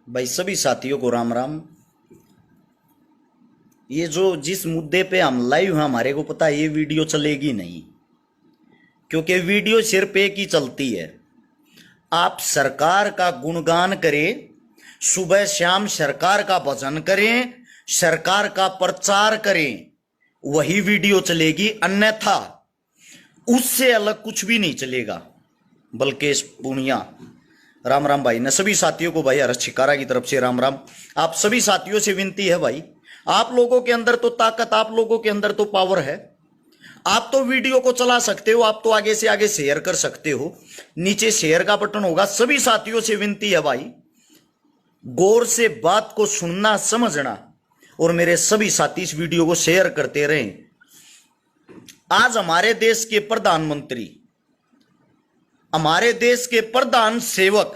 भाई सभी साथियों को राम राम। ये जो जिस मुद्दे पे हम लाइव हैं हमारे को पता है ये वीडियो चलेगी नहीं, क्योंकि वीडियो सिर्फ एक ही चलती है। आप सरकार का गुणगान करें, सुबह शाम सरकार का भजन करें, सरकार का प्रचार करें, वही वीडियो चलेगी, अन्यथा उससे अलग कुछ भी नहीं चलेगा। बल्कि पुनिया राम राम भाई ने सभी साथियों को भाई हर्ष छिकारा की तरफ से राम राम। आप सभी साथियों से विनती है भाई, आप लोगों के अंदर तो ताकत, आप लोगों के अंदर तो पावर है, आप तो वीडियो को चला सकते हो, आप तो आगे से आगे शेयर कर सकते हो, नीचे शेयर का बटन होगा। सभी साथियों से विनती है भाई, गौर से बात को सुनना समझना, और मेरे सभी साथी इस वीडियो को शेयर करते रहें। आज हमारे देश के प्रधानमंत्री, हमारे देश के प्रधान सेवक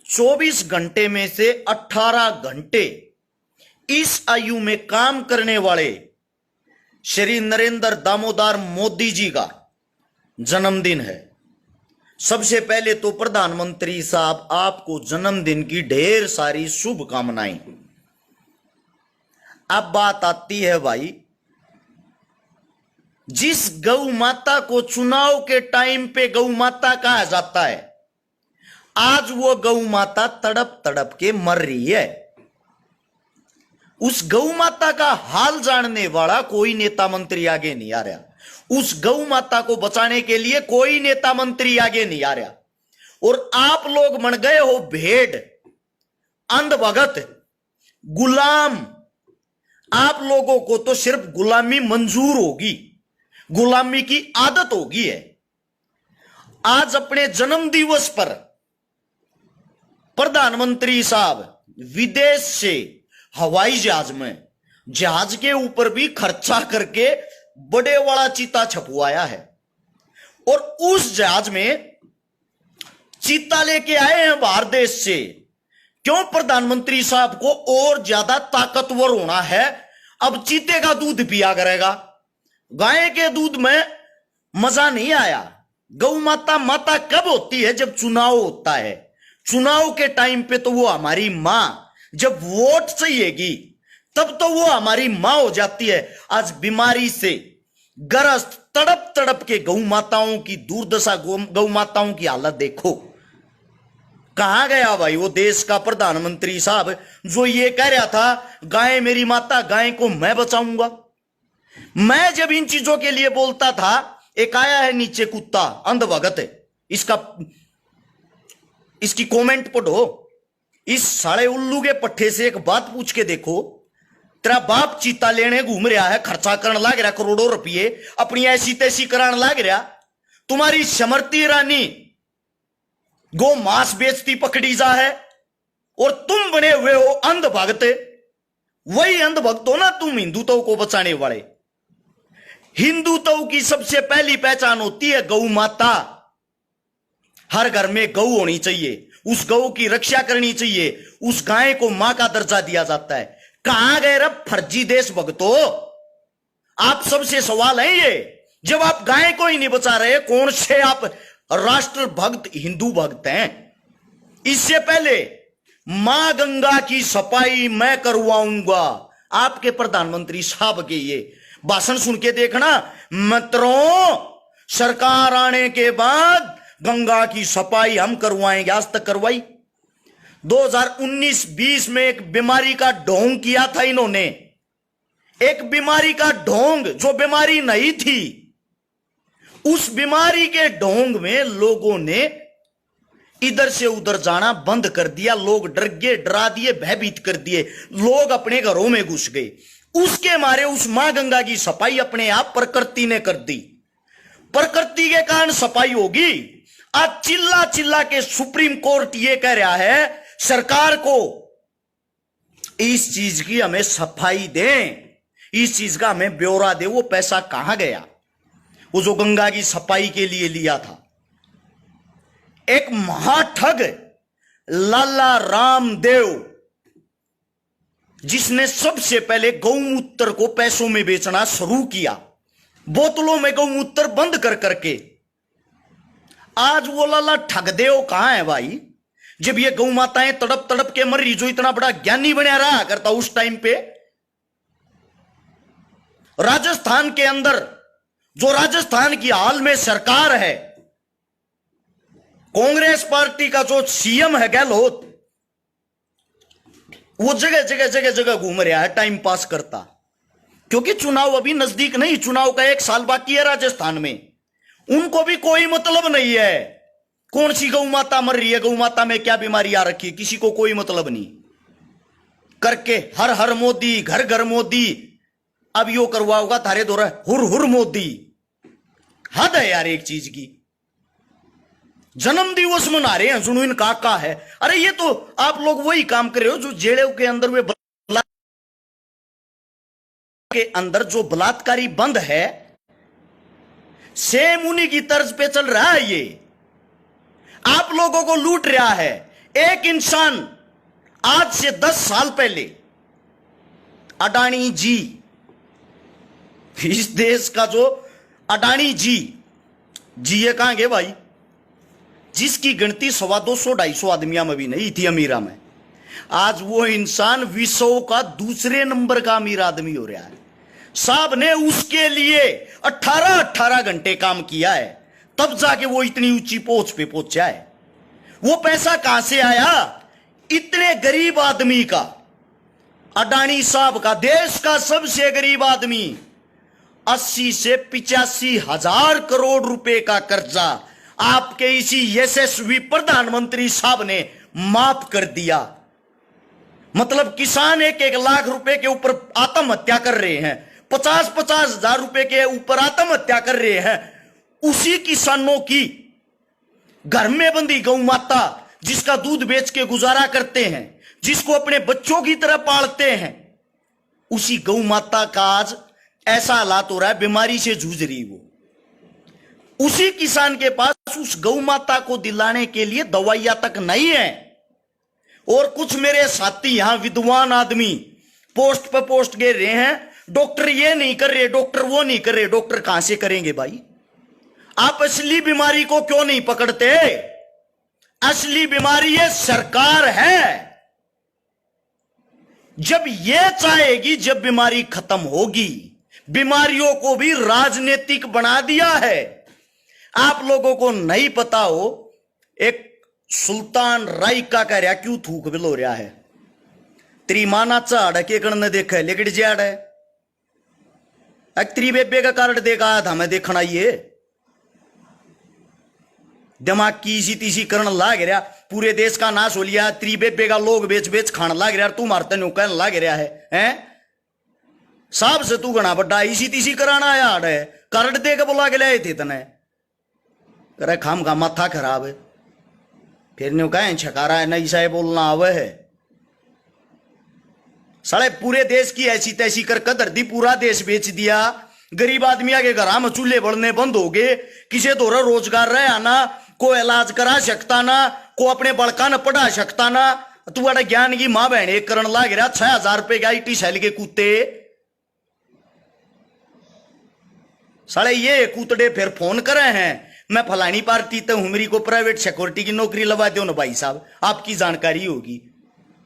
24 घंटे में से 18 घंटे इस आयु में काम करने वाले श्री नरेंद्र दामोदर मोदी जी का जन्मदिन है। सबसे पहले तो प्रधानमंत्री साहब आपको जन्मदिन की ढेर सारी शुभकामनाएं। अब बात आती है भाई, जिस गौ माता को चुनाव के टाइम पे गौ माता कहा जाता है, आज वो गौ माता तड़प तड़प के मर रही है। उस गौ माता का हाल जानने वाला कोई नेता मंत्री आगे नहीं आ रहा। उस गौ माता को बचाने के लिए कोई नेता मंत्री आगे नहीं आ रहा, और आप लोग बन गए हो भेड़, अंधभगत, गुलाम। आप लोगों को तो सिर्फ गुलामी मंजूर होगी, गुलामी की आदत होगी है। आज अपने जन्म दिवस पर प्रधानमंत्री साहब विदेश से हवाई जहाज में, जहाज के ऊपर भी खर्चा करके बड़े वाला चीता छपवाया है, और उस जहाज में चीता लेके आए हैं बाहर देश से। क्यों? प्रधानमंत्री साहब को और ज्यादा ताकतवर होना है। अब चीते का दूध पिया करेगा, गाय के दूध में मजा नहीं आया। गौ माता माता कब होती है? जब चुनाव होता है। चुनाव के टाइम पे तो वो हमारी मां, जब वोट चाहिएगी तब तो वो हमारी मां हो जाती है। आज बीमारी से ग्रस्त तड़प तड़प के गौ माताओं की दुर्दशा, गौ माताओं की हालत देखो। कहां गया भाई वो देश का प्रधानमंत्री साहब जो ये कह रहा था, गाय मेरी माता, गाय को मैं बचाऊंगा। मैं जब इन चीजों के लिए बोलता था, एक आया है नीचे कुत्ता, अंधभगत है, इसकी कमेंट पढ़ो। इस साले उल्लू के पट्टे से एक बात पूछ के देखो, तेरा बाप चीता लेने घूम रहा है, खर्चा करने लग रहा करोड़ों रुपये, अपनी ऐसी तैसी कराने लग रहा। तुम्हारी समृति ईरानी गो मांस बेचती पकड़ी जा है, और तुम बने हुए हो अंधभगत। वही अंधभक्त हो ना तुम, हिंदुत्व को बचाने वाले। हिंदुत्व की सबसे पहली पहचान होती है गौ माता। हर घर में गौ होनी चाहिए, उस गौ की रक्षा करनी चाहिए, उस गाय को मां का दर्जा दिया जाता है। कहां गए रब फर्जी देश भक्तो? आप सबसे सवाल है ये, जब आप गाय को ही नहीं बचा रहे, कौन से आप राष्ट्र भक्त हिंदू भक्त हैं? इससे पहले मां गंगा की सफाई मैं करवाऊंगा, आपके प्रधानमंत्री साहब के ये भाषण सुन के देखना मित्रों, सरकार आने के बाद गंगा की सफाई हम करवाएंगे। आज तक करवाई? 2019-20 में एक बीमारी का ढोंग किया था इन्होंने, एक बीमारी का ढोंग जो बीमारी नहीं थी। उस बीमारी के ढोंग में लोगों ने इधर से उधर जाना बंद कर दिया। लोग डर गए, डरा दिए, भयभीत कर दिए, लोग अपने घरों में घुस गए। उसके मारे उस मां गंगा की सफाई अपने आप प्रकृति ने कर दी। प्रकृति के कारण सफाई होगी। आज चिल्ला चिल्ला के सुप्रीम कोर्ट ये कह रहा है सरकार को, इस चीज की हमें सफाई दें, इस चीज का हमें ब्यौरा दे। वो पैसा कहां गया वो जो गंगा की सफाई के लिए लिया था? एक महाठग लाला रामदेव, जिसने सबसे पहले गौमूत्र को पैसों में बेचना शुरू किया, बोतलों में गौमूत्र बंद कर करके। आज वो लाला ठगदेव कहां है भाई? जब ये गौ माताएं तड़प तड़प के मर रही, जो इतना बड़ा ज्ञानी बनया रहा करता उस टाइम पे, राजस्थान के अंदर जो राजस्थान की हाल में सरकार है, कांग्रेस पार्टी का जो सीएम है गहलोत, वो जगह जगह जगह जगह घूम रहा है टाइम पास करता, क्योंकि चुनाव अभी नजदीक नहीं, चुनाव का 1 साल बाकी है राजस्थान में। उनको भी कोई मतलब नहीं है कौन सी गौ माता मर रही है, गौ माता में क्या बीमारी आ रखी है, किसी को कोई मतलब नहीं। करके हर हर मोदी, घर घर मोदी, अब यो करवाओगा थारे दौरा हुर हुर मोदी। हद है यार एक चीज की। जन्म दिवस मना रहे हैं सुनो इन काका है। अरे ये तो आप लोग वही काम कर रहे हो जो जेलों के अंदर वे के अंदर जो बलात्कारी बंद है, सेम उन्हीं की तर्ज पे चल रहा है। ये आप लोगों को लूट रहा है। एक इंसान आज से 10 साल पहले अडानी जी, इस देश का जो अडानी जी ये कहां गए भाई, जिसकी गिनती 125-250 आदमियों में भी नहीं थी अमीरा में, आज वो इंसान विश्व का दूसरे नंबर का अमीर आदमी हो रहा है। साहब ने उसके लिए 18 घंटे काम किया है, तब जाके वो इतनी ऊंची पहुंच पे पहुंचा है। वो पैसा कहां से आया? इतने गरीब आदमी का, अडानी साहब का, देश का सबसे गरीब आदमी, 80 से 85 हजार करोड़ रुपए का कर्जा आपके इसी यशस्वी प्रधानमंत्री साहब ने माफ कर दिया। मतलब किसान 1-1 लाख रुपए के ऊपर आत्महत्या कर रहे हैं, 50-50 हजार रुपए के ऊपर आत्महत्या कर रहे हैं। उसी किसानों की घर में बंदी गौ माता, जिसका दूध बेच के गुजारा करते हैं, जिसको अपने बच्चों की तरह पालते हैं, उसी गौ माता का आज ऐसा हालात हो रहा है, बीमारी से जूझ रही वो। उसी किसान के पास उस गौ माता को दिलाने के लिए दवाइयां तक नहीं है। और कुछ मेरे साथी यहां विद्वान आदमी पोस्ट पर पोस्ट गिर रहे हैं, डॉक्टर ये नहीं कर रहे, डॉक्टर वो नहीं कर रहे। डॉक्टर कहां से करेंगे भाई? आप असली बीमारी को क्यों नहीं पकड़ते? असली बीमारी ये सरकार है। जब ये चाहेगी, जब बीमारी खत्म होगी, बीमारियों को भी राजनीतिक बना दिया है। आप लोगों को नहीं पता हो, एक सुल्तान राय का कह रहा क्यों थूक बिलो रहा है, तेरी माना चाड़ के कण देखा लेकिन जाड़ है, तेरी बेबे का कार्ड देखा आया था मैं देखना, ये दिमाग की इसी तीसी करण लाग रहा, पूरे देश का नाश हो लिया, तेरी बेबे का लोग बेच बेच खान लाग रहा, तू मारते नो कहने लाग रहा है? साहब से तू गणा बड्डा इसी तीसी कराना यार है, कार्ड दे के बुला के लाए थे तने, अरे खाम का माथा खराब है, फिर न्यू कहें छकारा है, नहीं साहे बोलना आवे है। साले पूरे देश की ऐसी तैसी कर कदर दी, पूरा देश बेच दिया, गरीब आदमी के घर में चूल्हे बढ़ने बंद हो गए, किसी दौरा रोजगार रहे आना, को इलाज करा सकता ना, को अपने बड़का न पढ़ा सकता ना, तू बड़ा ज्ञान की मां बहन एक करण लाग रहा, 6,000 रुपए का IT सेल के कूते। साले ये कूतड़े फिर फोन करे हैं, मैं फलानी पार्टी तो हूं, मेरी को प्राइवेट सिक्योरिटी की नौकरी लगा दो ना भाई साहब, आपकी जानकारी होगी,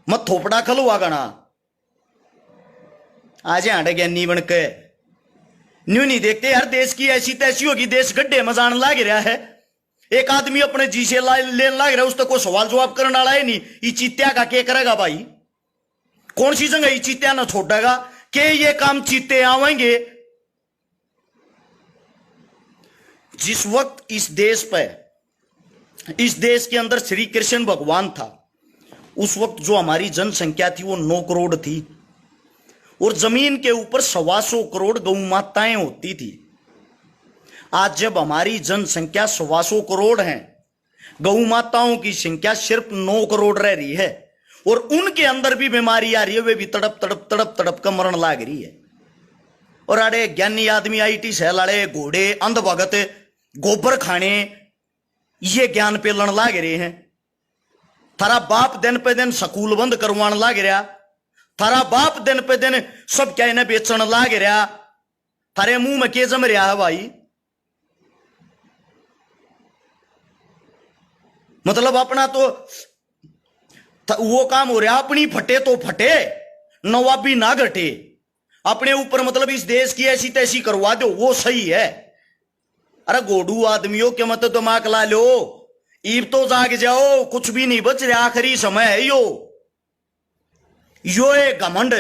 मत थोपड़ा खलवा गणा आज आड़े ज्ञानी बन के न्यू नहीं देखते यार। देश की ऐसी तैसी होगी, देश गड्ढे में जान लाग रहा है। एक आदमी अपने जी से लेने लाग रहा है, उस तक को सवाल जवाब करने वाला है नहीं। ये चीत्या का क्या करेगा भाई? कौन सी जगह ये चीत्या ना छोड़ेगा कि ये काम चीते आवेंगे? जिस वक्त इस देश पर, इस देश के अंदर श्री कृष्ण भगवान था, उस वक्त जो हमारी जनसंख्या थी वो 9 करोड़ थी, और जमीन के ऊपर 125 करोड़ गौ माताएं होती थी। आज जब हमारी जनसंख्या 125 करोड़ है, गौ माताओं की संख्या सिर्फ 9 करोड़ रह रही है, और उनके अंदर भी बीमारी आ रही है, वे भी तड़प तड़प तड़प तड़प का मरण लाग रही है। और अरे ज्ञानी आदमी IT सेल वाले घोड़े अंधभगत गोबर खाने ये ज्ञान पे लड़ लाग रहे हैं। थारा बाप दिन पे दिन स्कूल बंद करवाने लाग रहा, थारा बाप दिन पे दिन सब क्या इन्हें बेचन लाग रहा, थारे मुंह में के जम रहा है भाई? मतलब अपना तो वो काम हो रहा, अपनी फटे तो फटे, नवाबी ना घटे, अपने ऊपर मतलब इस देश की ऐसी तैसी करवा दो, वो सही है। अरे गोडू आदमियों के मत दिमाग ला लो, ईब तो जाग जाओ, कुछ भी नहीं बच रहा, आखिरी समय है यो एक घमंड,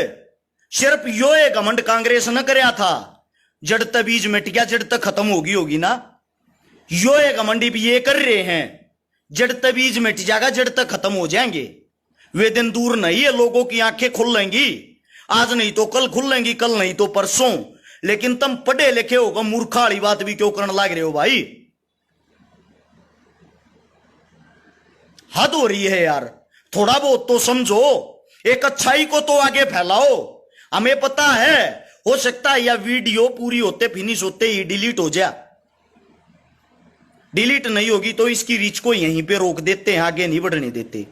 सिर्फ यो एक घमंड कांग्रेस न करया था, जड़ तक बीज मिट गया, जड़ तक खत्म होगी ना। यो एक घमंडी भी ये कर रहे हैं, जड़ तक बीज मिट जाएगा, जड़ तक खत्म हो जाएंगे। वे दिन दूर नहीं है, लोगों की आंखें खुल लेंगी, आज नहीं तो कल खुल लेंगी, कल नहीं तो परसों। लेकिन तुम पढ़े लिखे होगा, मूर्खा वाली बात भी क्यों करने लग रहे हो भाई? हद हो रही है यार, थोड़ा बहुत तो समझो, एक अच्छाई को तो आगे फैलाओ। हमें पता है, हो सकता है यह वीडियो पूरी होते फिनिश होते ही डिलीट हो जाए, डिलीट नहीं होगी तो इसकी रीच को यहीं पे रोक देते हैं, आगे नहीं बढ़ने देते।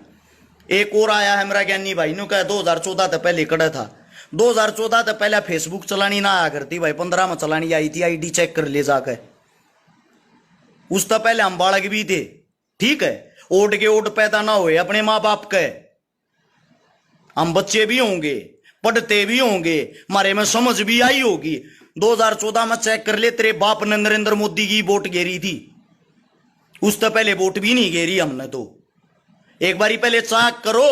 एक और आया है मेरा ज्ञानी भाई ने कहा 2014 तक पहले कड़ा था, 2014 तक पहले फेसबुक चलानी ना आया करती भाई, 15 में चलानी आई थी, आईडी चेक कर ले जाकर। उस तक पहले हम बालक भी थे, ठीक है, ओट के ओट पैदा ना हुए अपने माँ बाप के, हम बच्चे भी होंगे, पढ़ते भी होंगे, हमारे में समझ भी आई होगी। 2014 में चेक कर ले, तेरे बाप ने नरेंद्र मोदी की वोट घेरी थी, उस तो पहले वोट भी नहीं घेरी हमने तो। एक बारी पहले चेक करो,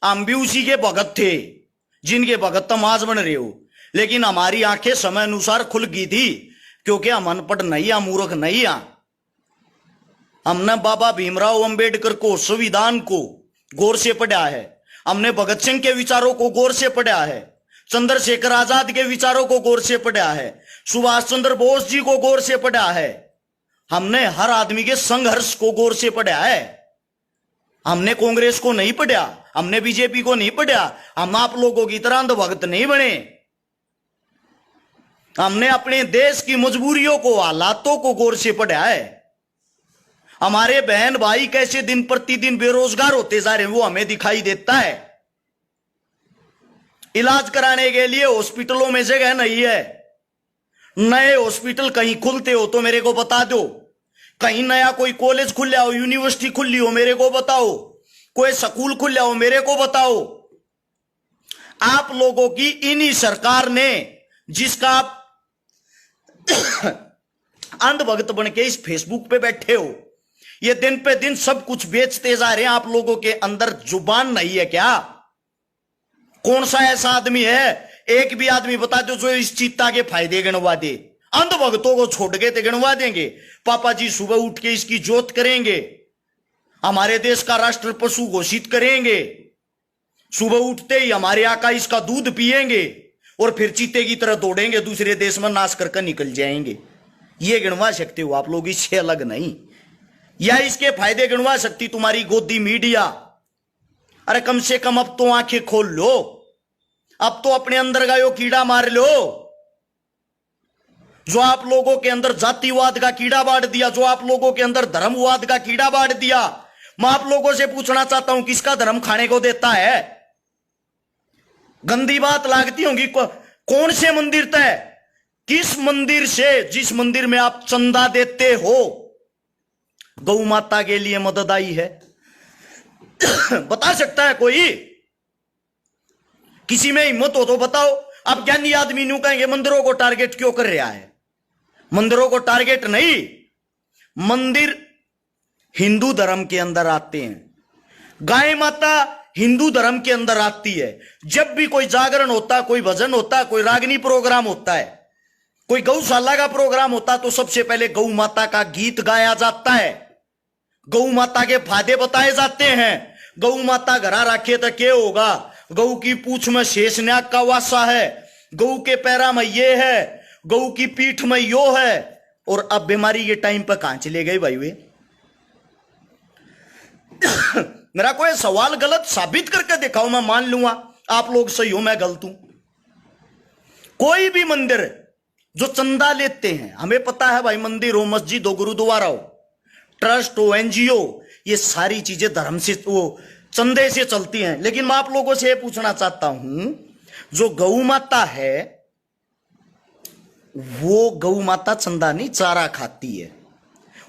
हम भी उसी के भगत थे जिनके भगत तुम आज बन रहे हो। लेकिन हमारी आंखें समय अनुसार खुल गई थी, क्योंकि हम अनपढ़ नहीं, हम मूर्ख नहीं। हमने बाबा भीमराव अंबेडकर को, संविधान को गौर से पढ़ा है, हमने भगत सिंह के विचारों को गौर से पढ़ा है, चंद्रशेखर आजाद के विचारों को गौर से पढ़ा है, सुभाष चंद्र बोस जी को गौर से पढ़ा है, हमने हर आदमी के संघर्ष को गौर से पढ़ा है। हमने कांग्रेस को नहीं पढ़ा, हमने बीजेपी को नहीं पढ़ा, हम आप लोगों की तरह अंधभक्त नहीं बने। हमने अपने देश की मजबूरियों को, हालातों को गौर से पढ़ा है। हमारे बहन भाई कैसे दिन प्रतिदिन बेरोजगार होते जा रहे हैं, वो हमें दिखाई देता है। इलाज कराने के लिए हॉस्पिटलों में जगह नहीं है, नए हॉस्पिटल कहीं खुलते हो तो मेरे को बता दो, कहीं नया कोई कॉलेज खुला हो, यूनिवर्सिटी खुली हो मेरे को बताओ, कोई स्कूल खुला हो मेरे को बताओ। आप लोगों की इन्हीं सरकार ने, जिसका आप अंधभक्त बन के इस फेसबुक पे बैठे हो, ये दिन पे दिन सब कुछ बेचते जा रहे हैं। आप लोगों के अंदर जुबान नहीं है क्या? कौन सा ऐसा आदमी है, एक भी आदमी बता दो जो इस चित्ता के फायदे गिनवा दे? अंधभक्तों को छोड़ के तो गिनवा देंगे। पापा जी सुबह उठ के इसकी जोत करेंगे, हमारे देश का राष्ट्र पशु घोषित करेंगे, सुबह उठते ही हमारे आका इसका दूध पिएंगे और फिर चीते की तरह दौड़ेंगे, दूसरे देश में नाश करके निकल जाएंगे। ये गिनवा सकते हो आप लोग, इससे अलग नहीं। या इसके फायदे गिनवा सकती तुम्हारी गोदी मीडिया? अरे कम से कम अब तो आंखें खोल लो, अब तो अपने अंदर का यो कीड़ा मार लो जो आप लोगों के अंदर जातिवाद का कीड़ा बांट दिया, जो आप लोगों के अंदर धर्मवाद का कीड़ा बांट दिया। मैं आप लोगों से पूछना चाहता हूं, किसका धर्म खाने को देता है? गंदी बात लागती होगी, कौन से मंदिर तय, किस मंदिर से, जिस मंदिर में आप चंदा देते हो गौ माता के लिए मदद आई है? बता सकता है कोई? किसी में हिम्मत हो तो बताओ। अब ज्ञानी आदमी न्यू कहेंगे मंदिरों को टारगेट क्यों कर रहा है? मंदिरों को टारगेट नहीं, मंदिर हिंदू धर्म के अंदर आते हैं, गाय माता हिंदू धर्म के अंदर आती है। जब भी कोई जागरण होता है, कोई भजन होता है, कोई रागनी प्रोग्राम होता है, कोई गौशाला का प्रोग्राम होता है, तो सबसे पहले गौ माता का गीत गाया जाता है, गौ माता के फायदे बताए जाते हैं। गौ माता घरा रखे तो क्या होगा? गौ की पूंछ में शेषनाग का वासा है, गौ के पैरा में ये है, गौ की पीठ में यो है। और अब बीमारी के टाइम पर कहां चले गए भाई वे? मेरा कोई सवाल गलत साबित करके दिखाओ, मैं मान लूंगा आप लोग सही हो, मैं गलत हूं। कोई भी मंदिर जो चंदा लेते हैं, हमें पता है भाई, मंदिर हो, मस्जिद हो, गुरुद्वारा हो, ट्रस्ट हो, एनजीओ, ये सारी चीजें धर्म से, वो चंदे से चलती हैं। लेकिन मैं आप लोगों से ये पूछना चाहता हूं, जो गौ माता है वो गौ माता चंदा नहीं चारा खाती है,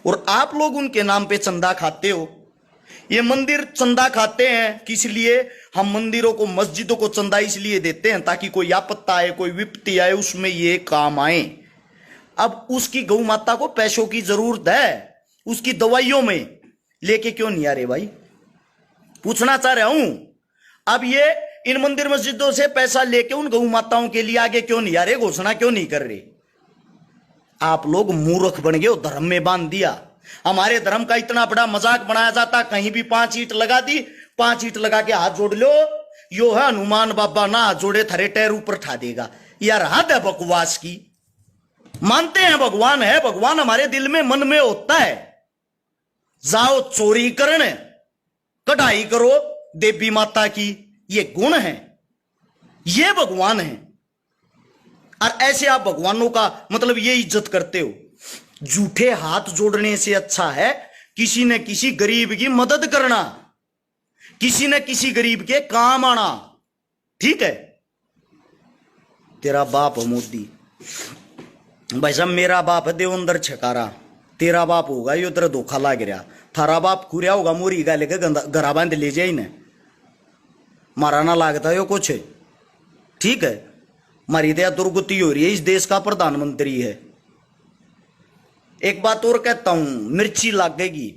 और आप लोग उनके नाम पे चंदा खाते हो। ये मंदिर चंदा खाते हैं, किस लिए? हम मंदिरों को, मस्जिदों को चंदा इसलिए देते हैं ताकि कोई आपत्ता आए, कोई विपत्ति आए, उसमें ये काम आए। अब उसकी गौ माता को पैसों की जरूरत है, उसकी दवाइयों में, लेके क्यों नहीं आ रहे भाई? पूछना चाह रहा हूं। अब ये इन मंदिर मस्जिदों से पैसा लेके उन गौ माताओं के लिए आगे क्यों नहीं आ रहे, घोषणा क्यों नहीं कर रहे? आप लोग मूर्ख बन गए, धर्म में बांध दिया। हमारे धर्म का इतना बड़ा मजाक बनाया जाता, कहीं भी 5 ईंट लगा दी, 5 ईंट लगा के हाथ जोड़ लो, यो है हनुमान बाबा ना हाथ जोड़े थारे टैर ऊपर ठा देगा। यार हद है बकवास की। मानते हैं भगवान है, भगवान हमारे दिल में, मन में होता है। जाओ चोरी करने, कढ़ाई करो देवी माता की, ये गुण है, ये भगवान है। और ऐसे आप भगवानों का मतलब ये इज्जत करते हो। झूठे हाथ जोड़ने से अच्छा है किसी न किसी गरीब की मदद करना, किसी न किसी गरीब के काम आना। ठीक है? तेरा बाप मोदी, भाई साहब मेरा बाप है देवेंद्र छकारा, तेरा बाप होगा यो तेरा धोखा लाग रहा, थारा बाप खुरिया होगा मोरी गा लेके घरा बांध ले जाए इन्हें, मारा ना लागता यो कुछ। ठीक है? मारी दया दुर्गति हो रही है, इस देश का प्रधानमंत्री है। एक बात और कहता हूं, मिर्ची लागेगी।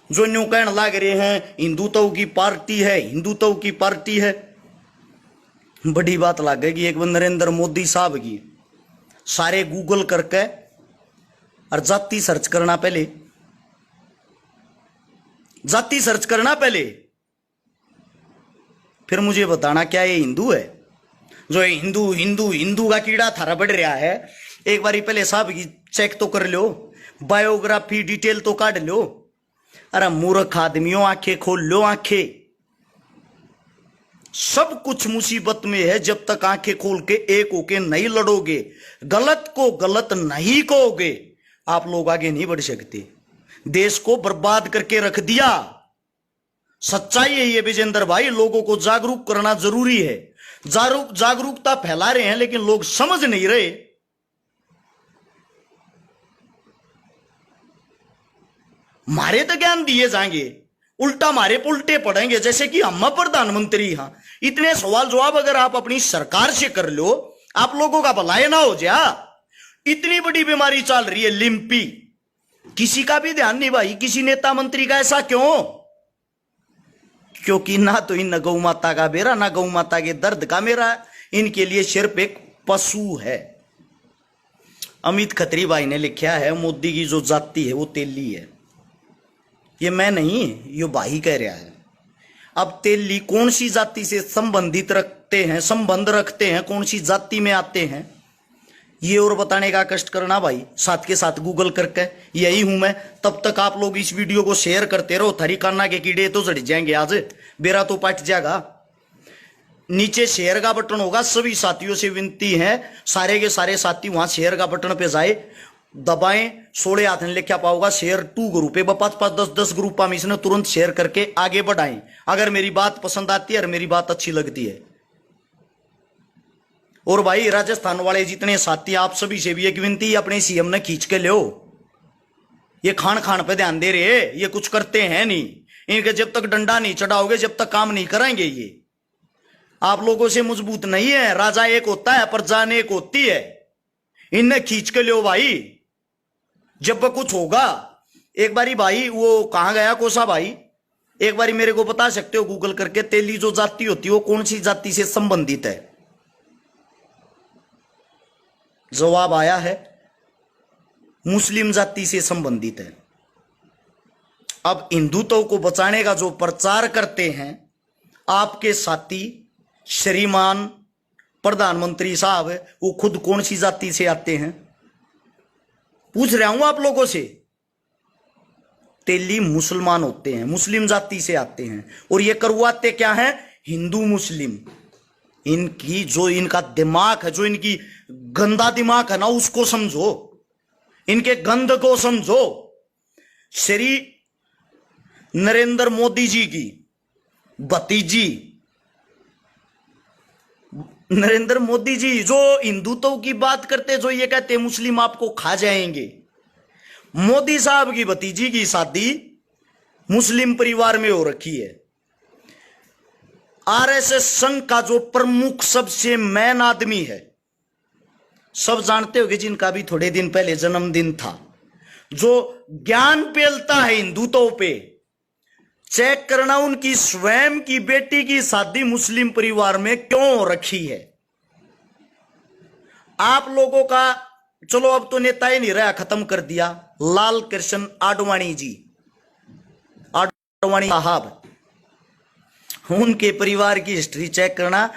जो न्यू कहने लाग रहे हैं हिंदुत्व की पार्टी है, हिंदुत्व की पार्टी है, बड़ी बात लागेगी एक बार नरेंद्र मोदी साहब की। सारे गूगल करके और जाति सर्च करना, पहले जाति सर्च करना पहले, फिर मुझे बताना क्या ये हिंदू है? जो हिंदू हिंदू हिंदू का कीड़ा थारा बढ़ रहा है, एक बारी पहले साहब की चेक तो कर लो, बायोग्राफी डिटेल तो काट लो। अरे मूर्ख आदमियों, आंखें खोल लो, आंखें। सब कुछ मुसीबत में है जब तक आंखें खोल के एक होके नहीं लड़ोगे, गलत को गलत नहीं कहोगे, आप लोग आगे नहीं बढ़ सकते। देश को बर्बाद करके रख दिया। सच्चाई है ये विजेंद्र भाई, लोगों को जागरूक करना जरूरी है। जागरूकता फैला रहे हैं लेकिन लोग समझ नहीं रहे। मारे तो ज्ञान दिए जाएंगे, उल्टा मारे उल्टे पड़ेंगे, जैसे कि हम प्रधानमंत्री। हाँ, इतने सवाल जवाब अगर आप अपनी सरकार से कर लो, आप लोगों का भलाई ना हो जा। इतनी बड़ी बीमारी चल रही है लिम्पी, किसी का भी ध्यान नहीं भाई, किसी नेता मंत्री का। ऐसा क्यों? क्योंकि ना तो इन गौ माता का बेरा, ना गौ माता के दर्द का मेरा, इनके लिए सिर्फ एक पशु है। अमित खत्री भाई ने लिखा है मोदी की जो जाति है वो तेली है। ये मैं नहीं, ये भाई कह रहा है। अब तेली कौन सी जाति से संबंधित रखते हैं, संबंध रखते हैं, कौन सी जाति में आते हैं, ये और बताने का कष्ट करना भाई, साथ के साथ गूगल करके। यही हूं मैं। तब तक आप लोग इस वीडियो को शेयर करते रहो, थारी कान्ना के कीड़े तो चढ़ जाएंगे, आज बेरा तो पट जाएगा। नीचे शेयर का बटन होगा, सभी साथियों से विनती है, सारे के सारे साथी वहां शेयर का बटन पे जाए, दबाएं। 16 हाथ ने लिखा पाओगा शेयर 2 ग्रुप है, 5-5, 10 ग्रुप हम इसने तुरंत शेयर करके आगे बढ़ाएं। अगर मेरी बात पसंद आती है और मेरी बात अच्छी लगती है। और भाई राजस्थान वाले जितने साथी, आप सभी से भी एक विनती, अपने सीएम ने खींच के लो। ये खान खान पे ध्यान दे रहे, ये कुछ करते हैं नहीं। इनके जब तक डंडा नहीं चढ़ाओगे, जब तक काम नहीं कराएंगे, ये आप लोगों से मजबूत नहीं है। राजा एक होता है, प्रजा एक होती है। इन्हें खींच के लो भाई, जब कुछ होगा। एक बारी भाई वो कहां गया कोसा भाई, एक बारी मेरे को बता सकते हो गूगल करके, तेली जो जाति होती है वो कौन सी जाति से संबंधित है? जवाब आया है मुस्लिम जाति से संबंधित है। अब हिंदुत्व को बचाने का जो प्रचार करते हैं आपके साथी श्रीमान प्रधानमंत्री साहब, वो खुद कौन सी जाति से आते हैं? पूछ रहा हूं आप लोगों से। तेली मुसलमान होते हैं, मुस्लिम जाति से आते हैं। और ये करवाते क्या है? हिंदू मुस्लिम। इनकी जो इनका दिमाग है, जो इनकी गंदा दिमाग है ना, उसको समझो, इनके गंद को समझो। श्री नरेंद्र मोदी जी की भतीजी, नरेंद्र मोदी जी जो हिंदुत्व की बात करते, जो ये कहते मुस्लिम आपको खा जाएंगे, मोदी साहब की भतीजी की शादी मुस्लिम परिवार में हो रखी है। आरएसएस संघ का जो प्रमुख सबसे मैन आदमी है, सब जानते हो कि जिनका भी थोड़े दिन पहले जन्मदिन था, जो ज्ञान पेलता है हिंदुत्व पे, चेक करना उनकी स्वयं की बेटी की शादी मुस्लिम परिवार में क्यों हो रखी है। आप लोगों का चलो अब तो नेता ही नहीं रहा, खत्म कर दिया, लाल कृष्ण आडवाणी जी, आडवाणी साहब, उनके परिवार की हिस्ट्री चेक करना,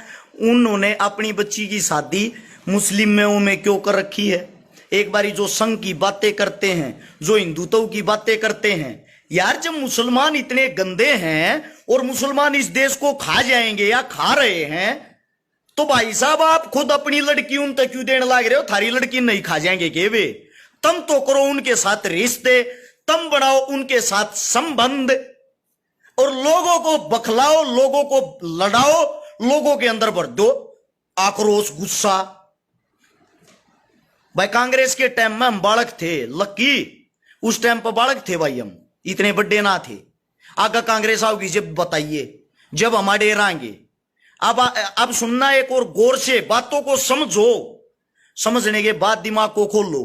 उन्होंने अपनी बच्ची की शादी मुस्लिम में क्यों कर रखी है। एक बारी जो संघ की बातें करते हैं, जो हिंदुत्व की बातें करते हैं, यार जब मुसलमान इतने गंदे हैं और मुसलमान इस देश को खा जाएंगे या खा रहे हैं, तो भाई साहब आप खुद अपनी लड़की उन तक क्यों देने लग रहे हो। थारी लड़की नहीं खा जाएंगे के वे, तुम तो करो उनके साथ रिश्ते, तुम बढ़ाओ उनके साथ संबंध और लोगों को बखलाओ, लोगों को लड़ाओ, लोगों के अंदर भर दो आक्रोश, गुस्सा। भाई कांग्रेस के टाइम में हम बालक थे, लकी उस टाइम पर बालक थे भाई, हम इतने बड़े ना थे। आगे कांग्रेस आओगी जब बताइए, जब हम डेरांगे। अब सुनना एक और गौर से, बातों को समझो, समझने के बाद दिमाग को खोलो।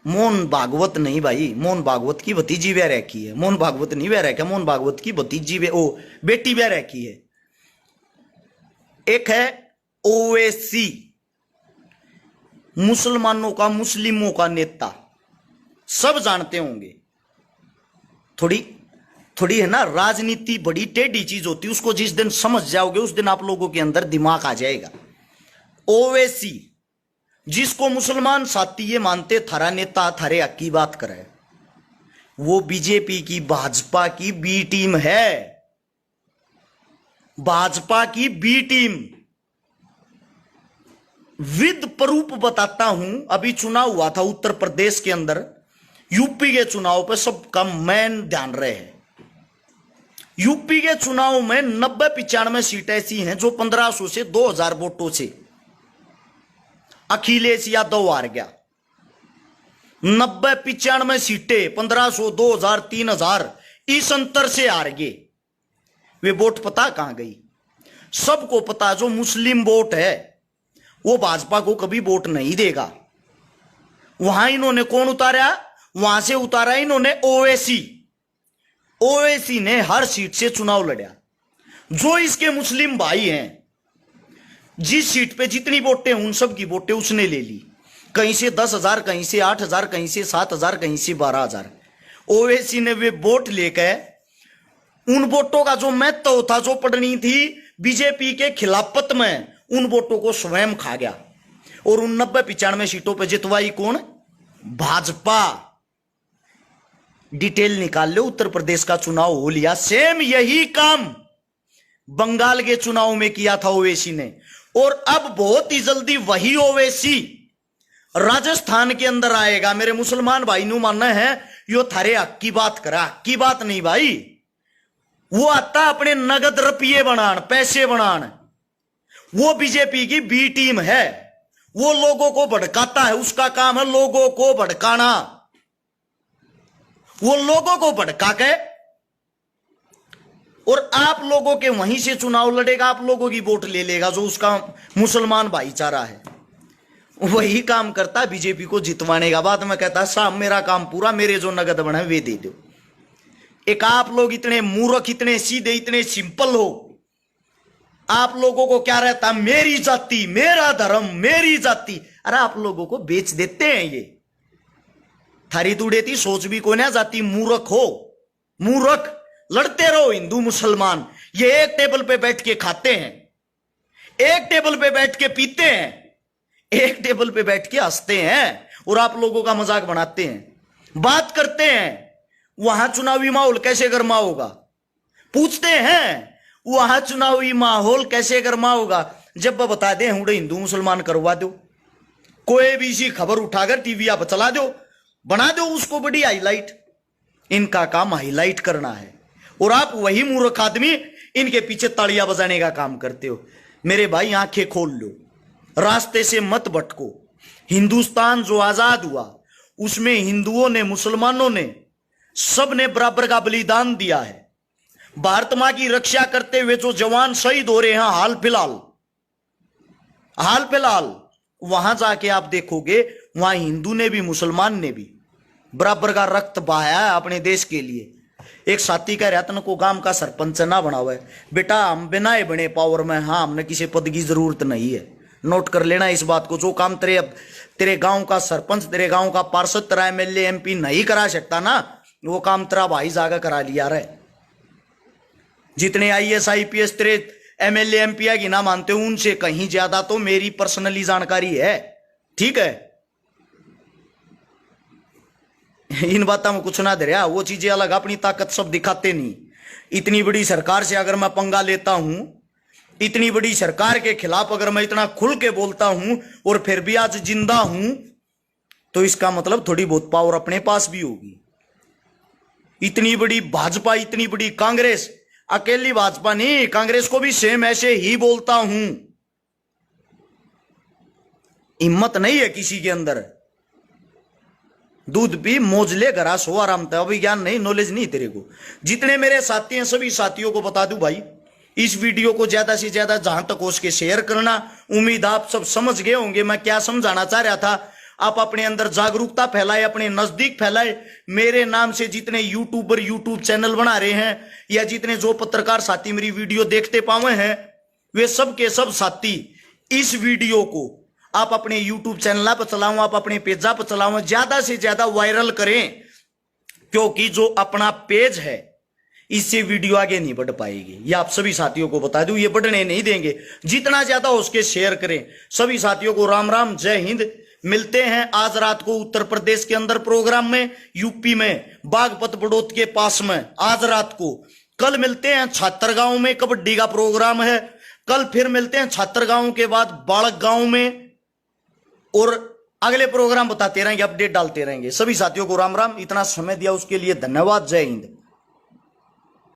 मोहन भागवत नहीं भाई, मोहन भागवत की भतीजी वह रखी है, मोहन भागवत नहीं वह रखा, मोहन भागवत की भतीजी बेटी वह रखी है। एक है ओवैसी, मुसलमानों का, मुस्लिमों का नेता, सब जानते होंगे। थोड़ी है ना, राजनीति बड़ी टेढ़ी चीज होती है, उसको जिस दिन समझ जाओगे उस दिन आप लोगों के अंदर दिमाग आ जाएगा। ओवैसी, जिसको मुसलमान साथी ये मानते थारा नेता, थारे हक की बात करे, वो बीजेपी की, भाजपा की बी टीम है, भाजपा की बी टीम। विद प्रूफ बताता हूं, अभी चुनाव हुआ था उत्तर प्रदेश के अंदर, यूपी के चुनाव पर सबका मैन ध्यान रहे हैं। यूपी के चुनाव में 90-95 सीटें ऐसी हैं जो 1500 से 2000 वोटों से अखिलेश यादव हार गया। 90-95 सीटें 1500, 2000, 3000 इस अंतर से हार गए। वे वोट पता कहां गई? सबको पता, जो मुस्लिम वोट है वो भाजपा को कभी वोट नहीं देगा। वहां इन्होंने कौन उतारा? वहां से उतारा इन्होंने ओवैसी। ओवैसी ने हर सीट से चुनाव लड़ा। जो इसके मुस्लिम भाई हैं, जिस सीट पे जितनी वोटें, उन सब की वोटें उसने ले ली। कहीं से 10,000, कहीं से 8,000, कहीं से 7,000, कहीं से 12,000। ओवैसी ने वे वोट लेकर उन वोटों का जो महत्व था, जो पड़नी थी बीजेपी के खिलाफत में, उन वोटों को स्वयं खा गया और उन 90-95 सीटों पर जितवाई कौन? भाजपा। डिटेल निकाल लो, उत्तर प्रदेश का चुनाव हो लिया। सेम यही काम बंगाल के चुनाव में किया था ओवैसी ने, और अब बहुत ही जल्दी वही ओवैसी राजस्थान के अंदर आएगा। मेरे मुसलमान भाई नु मानना है यो थारे हक की बात करा, हक की बात नहीं भाई। वो आता अपने नगद रुपये बनान, पैसे बनान। वो बीजेपी की बी टीम है, वो लोगों को भड़काता है, उसका काम है लोगों को भड़काना। वो लोगों को भड़का के और आप लोगों के वहीं से चुनाव लड़ेगा, आप लोगों की वोट ले लेगा, जो उसका मुसलमान भाईचारा है। वही काम करता बीजेपी को जितवाने का। बाद में कहता साहब मेरा काम पूरा, मेरे जो नगद बने वे दे दो। एक आप लोग इतने मूर्ख, इतने सीधे, इतने सिंपल हो, आप लोगों को क्या रहता? मेरी जाति, मेरा धर्म, मेरी जाति। अरे आप लोगों को बेच देते हैं ये। थारी तुड़ेती सोच भी कोई ना जाती। मूर्ख हो, मूर्ख। लड़ते रहो हिंदू मुसलमान। ये एक टेबल पे बैठ के खाते हैं, एक टेबल पे बैठ के पीते हैं, एक टेबल पे बैठ के हंसते हैं और आप लोगों का मजाक बनाते हैं, बात करते हैं। वहां चुनावी माहौल कैसे गर्मा होगा? पूछते हैं वहां चुनावी माहौल कैसे गर्मा होगा? जब वह बता दे हुडे हिंदू मुसलमान करवा दो, कोई भी सी खबर उठाकर टीवी आप चला दो, बना दो उसको बड़ी हाईलाइट। इनका काम हाईलाइट करना है और आप वही मूर्ख आदमी इनके पीछे तालियां बजाने का काम करते हो। मेरे भाई आंखें खोल लो, रास्ते से मत भटको। हिंदुस्तान जो आजाद हुआ उसमें हिंदुओं ने, मुसलमानों ने सबने बराबर का बलिदान दिया है। भारत मां की रक्षा करते हुए जो जवान शहीद हो रहे हैं हाल फिलहाल वहां जाके आप देखोगे, वहां हिंदू ने भी मुसलमान ने भी बराबर का रक्त बहाया है अपने देश के लिए। एक साथी कह रहा था को गांव का सरपंच ना बनावे, बेटा हम बिना बने पावर में, हाँ हमने किसी पद की जरूरत नहीं है। नोट कर लेना इस बात को। जो काम तेरे गांव का सरपंच, तेरे गांव का पार्षद, तेरा एमएलए एमपी नहीं करा सकता ना, वो काम तेरा भाई जागा करा लिया रहे। जितने आईएएस आईपीएस तेरे एमएलए एमपी की ना मानते हो, उनसे कहीं ज्यादा तो मेरी पर्सनली जानकारी है। ठीक है, इन बातों में कुछ ना दे रहा, वो चीजें अलग, अपनी ताकत सब दिखाते नहीं। इतनी बड़ी सरकार से अगर मैं पंगा लेता हूं, इतनी बड़ी सरकार के खिलाफ अगर मैं इतना खुल के बोलता हूं और फिर भी आज जिंदा हूं, तो इसका मतलब थोड़ी बहुत पावर अपने पास भी होगी। इतनी बड़ी भाजपा, इतनी बड़ी कांग्रेस, अकेली भाजपा नहीं, कांग्रेस को भी सेम ऐसे ही बोलता हूं। हिम्मत नहीं है किसी के अंदर। दूध पी मौज ले घरा सो आराम था। अभी ज्ञान नहीं, नॉलेज नहीं तेरे को। जितने मेरे साथी हैं सभी साथियों को बता दूं भाई, इस वीडियो को ज्यादा से ज्यादा जहां तक हो सके शेयर करना। उम्मीद आप सब समझ गए होंगे मैं क्या समझाना चाह रहा था। आप अपने अंदर जागरूकता फैलाए, अपने नजदीक फैलाए। मेरे नाम से जितने यूट्यूबर यूट्यूब चैनल बना रहे हैं, या जितने जो पत्रकार साथी मेरी वीडियो देखते पाए हैं, वे सब के सब साथी इस वीडियो को आप अपने यूट्यूब चैनल पर चलाओ, आप अपने पेजा पर चलाओ, ज्यादा से ज्यादा वायरल करें। क्योंकि जो अपना पेज है, इससे वीडियो आगे नहीं बढ़ पाएगी। ये आप सभी साथियों को बता दूं, ये बढ़ने नहीं देंगे। जितना ज्यादा हो उसके शेयर करें। सभी साथियों को राम राम, जय हिंद। मिलते हैं आज रात को उत्तर प्रदेश के अंदर प्रोग्राम में, यूपी में बागपत बड़ौत के पास में आज रात को। कल मिलते हैं छात्रगांव में, कबड्डी का प्रोग्राम है। कल फिर मिलते हैं छात्रगांव के बाद बालक गांव में, और अगले प्रोग्राम बताते रहेंगे, अपडेट डालते रहेंगे। सभी साथियों को राम राम। इतना समय दिया उसके लिए धन्यवाद। जय हिंद।